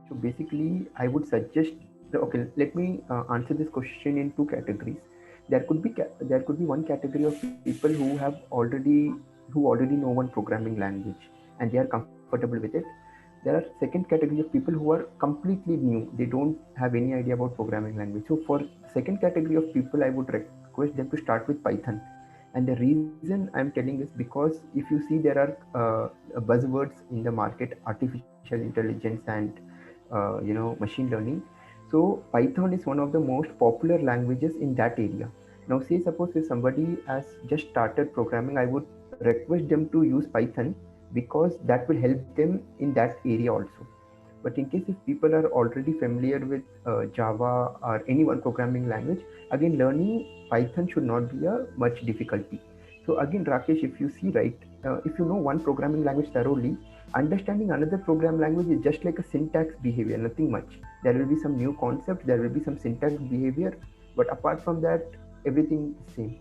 So basically, I would suggest. Okay, let me answer this question in two categories. There could be one category of people who already know one programming language and they are comfortable with it. There are second category of people who are completely new. They don't have any idea about programming language. So for second category of people, I would request them to start with Python. And the reason I'm telling is because if you see there are buzzwords in the market, artificial intelligence and machine learning. So Python is one of the most popular languages in that area. Now say suppose if somebody has just started programming, I would request them to use Python because that will help them in that area also. But in case if people are already familiar with Java or any one programming language, again learning Python should not be a much difficulty. So again, Rakesh, if you see right, if you know one programming language thoroughly, understanding another program language is just like a syntax behavior, nothing much. There will be some new concepts, there will be some syntax behavior, but apart from that, everything is same.